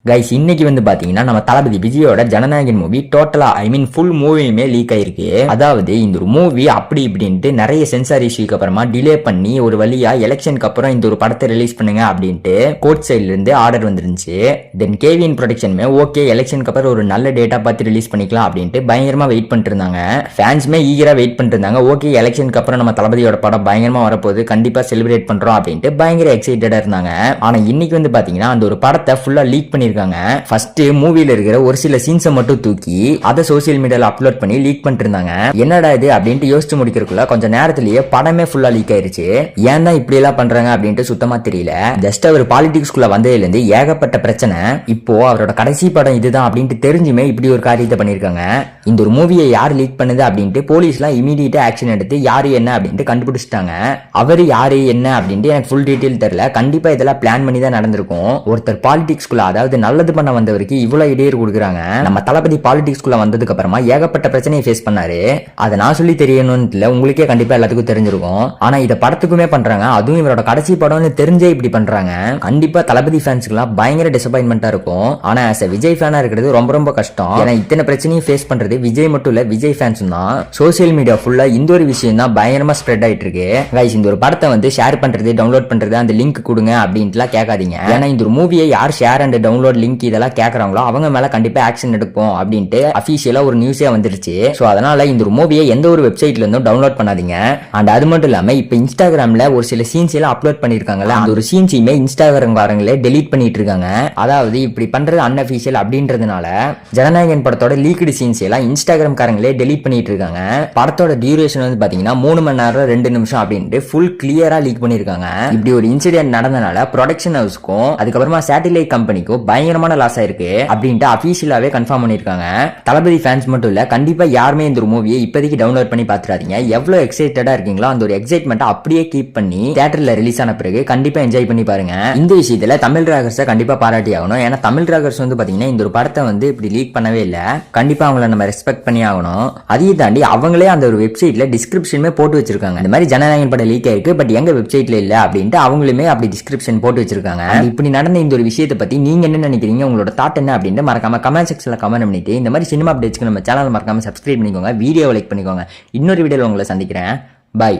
Guys இன்னைக்கு வந்து பாத்தீங்கன்னா நம்ம தளபதி விஜயோட ஜனநாயகன் மூவி டோட்டலா ஃபுல் மூவியுமே லீக் ஆயிருக்கு. அதாவது இந்த ஒரு மூவி அப்படி இப்படின்ட்டு நிறைய சென்சார் இஷ்யூக்கு அப்புறமா டிலே பண்ணி ஒரு வழியா எலெக்ஷனுக்கு அப்புறம் இந்த ஒரு படத்தை ரிலீஸ் பண்ணுங்க அப்படின்ட்டு கோர்ட் சைட்ல இருந்து ஆர்டர் வந்துருந்துச்சு. தென் கேவிஎன் ப்ரொடக்ஷனுமே ஓகே எலெக்ஷனுக்கு அப்புறம் ஒரு நல்ல டேட்டா பார்த்து ரிலீஸ் பண்ணிக்கலாம் அப்படின்ட்டு பயங்கரமா வெயிட் பண்ணிட்டு இருந்தாங்க. ஃபேன்ஸ்மே ஈகரா வெயிட் பண்ணிட்டு இருந்தாங்க. ஓகே எலெக்ஷனுக்கு அப்புறம் நம்ம தளபதியோட படம் பயங்கரமா வரப்போகுது, கண்டிப்பா செலிப்ரேட் பண்றோம் அப்படின்ட்டு பயங்கர எக்ஸைட்டடா இருந்தாங்க. ஆனா இன்னைக்கு வந்து பாத்தீங்கன்னா அந்த ஒரு படத்தை ஃபுல்லா லீக் பண்ணிருக்காங்க. ஃபர்ஸ்ட் மூவில இருக்கிற ஒரு சில சீன்ஸை மட்டும் தூக்கி அதை சோசியல் மீடியால அப்லோட் பண்ணி லீக் பண்ணிட்டு இருந்தாங்க. என்னடா இது அப்படின்ட்டு யோசிச்சு முடிக்கிறதுக்குள்ள கொஞ்ச நேரத்திலேயே படமே ஃபுல்லா லீக் ஆயிருச்சு. ஏன் தான் இப்படி எல்லாம் பண்றாங்க அப்படின்ட்டு சுத்தமா தெரியல. ஜஸ்ட் அவர் பாலிடிக்ஸ்குள்ள வந்ததுல இருந்து ஏகப்பட்ட பிரச்சனை. இப்போ அவரோட கடைசி படம் இதுதான் அப்படின்ட்டு தெரிஞ்சுமே இப்படி ஒரு காரியத்தை பண்ணிருக்காங்க. இந்த ஒரு மூவியை யார் லீக் பண்ணுது அப்படின்ட்டு போலீஸ்லாம் இமீடியட்டா ஆக்ஷன் எடுத்து யாரு என்ன அப்படின்ட்டு கண்டுபிடிச்சிட்டாங்க. அவரு யாரு என்ன அப்படின்ட்டு எனக்கு ஃபுல் டீடைல் தெரியல. கண்டிப்பா இதெல்லாம் பிளான் பண்ணி தான் நடந்திருக்கும். ஒருத்தர் பாலிடிக்ஸ்குள்ள அதாவது நல்லது பண்ண வந்தவருக்கு இவ்வளவு இடையூறு கொடுக்குறாங்க. நம்ம தளபதி பாலிடிக்ஸ்குள்ள வந்ததுக்கு அப்புறமா ஏகப்பட்ட பிரச்சனையை ஃபேஸ் பண்ணாரு. அதை நான் சொல்லி தெரியணும்னு இல்ல, உங்களுக்கே கண்டிப்பா எல்லாத்துக்கும் தெரிஞ்சிருக்கும். ஆனா இதை படத்துக்குமே பண்றாங்க. அதுவும் இவரோட கடைசி படம்னு தெரிஞ்சே இப்படி பண்றாங்க. கண்டிப்பா தளபதி ஃபேன்ஸ்க்குலாம் பயங்கர டிசப்பாயின்மெண்டா இருக்கும். ஆனா as a விஜய் ஃபேனா இருக்கிறது ரொம்ப ரொம்ப கஷ்டம். ஏன்னா இத்தனை பிரச்சனையும் ஃபேஸ் பண்றது விஜய் மட்டும் இல்ல, விஜய் ஃபேன்ஸ் தான். சோசியல் மீடியா ஃபுல்லா இந்த ஒரு விஷயம் தான் பயங்கரமா ஸ்ப்ரெட் ஆயிட்டு இருக்கு. கைஸ் இந்த ஒரு படத்தை வந்து ஷேர் பண்றது, டவுன்லோட் பண்றது, அந்த லிங்க் கொடுங்க அப்படின்ட்டுலாம் கேட்காதீங்க. ஏன்னா இந்த ஒரு மூவியை யார் ஷேர் அண்ட் டவுன்லோட் லிங்க் இதெல்லாம் கேக்குறாங்களோ அவங்க மேல கண்டிப்பா ஆக்ஷன் எடுப்போம் அப்படின்ட்டு அபிஷியலா ஒரு நியூஸே வந்துருச்சு. சோ அதனால இந்த ஒரு மூவியை எந்த ஒரு வெப்சைட்ல இருந்தும் டவுன்லோட் பண்ணாதீங்க. அண்ட் அது மட்டும் இல்லாம இப்ப இன்ஸ்டாகிராம்ல ஒரு சில சீன்ஸ் எல்லாம் அப்லோட் பண்ணிருக்காங்கல்ல, அந்த ஒரு சீன்ஸையுமே இன்ஸ்டாகிராம் காரங்களே டெலீட் பண்ணிட்டு இருக்காங்க. அதாவது இப்படி பண்றது அன்அபிஷியல் அப்படின்றதுனால ஜனநாயகன் படத்தோட லீக்டு சீன்ஸ் எல்லாம் இன்ஸ்டாகிராம் காரங்களே டெலீட் பண்ணிட்டு இருக்காங்க. படத்தோட டியூரேஷன் வந்து பாத்தீங்கன்னா 3 மணி நேரம் 2 நிமிஷம் அப்படின்ட்டு ஃபுல் கிளியரா லீக் பண்ணிருக்காங்க. இப்படி ஒரு இன்சிடென்ட் நடந்தனால ப்ரொடக்ஷன் ஹவுஸ்க்கும் அதுக்கப்புறமா சேட்டலைட் கம்பெனிக்கும் பயங்கரமான லாஸ் ஆயிருக்கு அப்படின்ட்டு அபிஷியலாவே கன்ஃபார்ம் பண்ணிருக்காங்க. தளபதி ஃபேன்ஸ் மட்டும் இல்ல, கண்டிப்பா யாருமே இந்த ஒரு மூவியை இப்போதைக்கு டவுன்லோட் பண்ணி பாத்துறாதீங்க. எவ்வளவு எக்ஸைட்டடா இருக்கீங்களோ அந்த ஒரு எக்ஸைட்மெண்ட் அப்படியே கீப் பண்ணி தியேட்டர்ல ரிலீஸ் ஆன பிறகு கண்டிப்பா என்ஜாய் பண்ணி பாருங்க. இந்த விஷயத்துல தமிழ் ராகர்ஸை கண்டிப்பா பாராட்டி ஆகணும். ஏன்னா தமிழ் ராகர்ஸ் வந்து பாத்தீங்கன்னா இந்த ஒரு படத்தை வந்து இப்படி லீக் பண்ணவே இல்ல. கண்டிப்பா அவங்கள நம்ம ரெஸ்பெக்ட் பண்ணி ஆகணும். அதையும் தாண்டி அவங்களே அந்த ஒரு வெப்சைட்ல டிஸ்கிரிப்ஷனுமே போட்டு வச்சிருக்காங்க. இந்த மாதிரி ஜனநாயகன் படம் லீக் ஆயிருக்கு பட் எங்க வெப்சைட்ல இல்ல அப்படின்ட்டு அவங்களுமே அப்படி டிஸ்கிரிப்ஷன் போட்டு வச்சிருக்காங்க. இப்படி நடந்த இந்த ஒரு விஷயத்தை பத்தி நீங்க என்ன நினைக்கிறீங்க, உங்களோட தாட் என்ன அப்படின்னு மறக்காம கமெண்ட் செக்ஷன்ல கமெண்ட் பண்ணிட்டு இந்த மாதிரி சினிமா அப்டேட்ஸ்க்கு நம்ம சேனல் மறக்காம சப்ஸ்கிரைப் பண்ணிக்கோங்க, வீடியோ லைக் பண்ணிக்கோங்க. இன்னொரு வீடியோல உங்களை சந்திக்கிறேன். பை.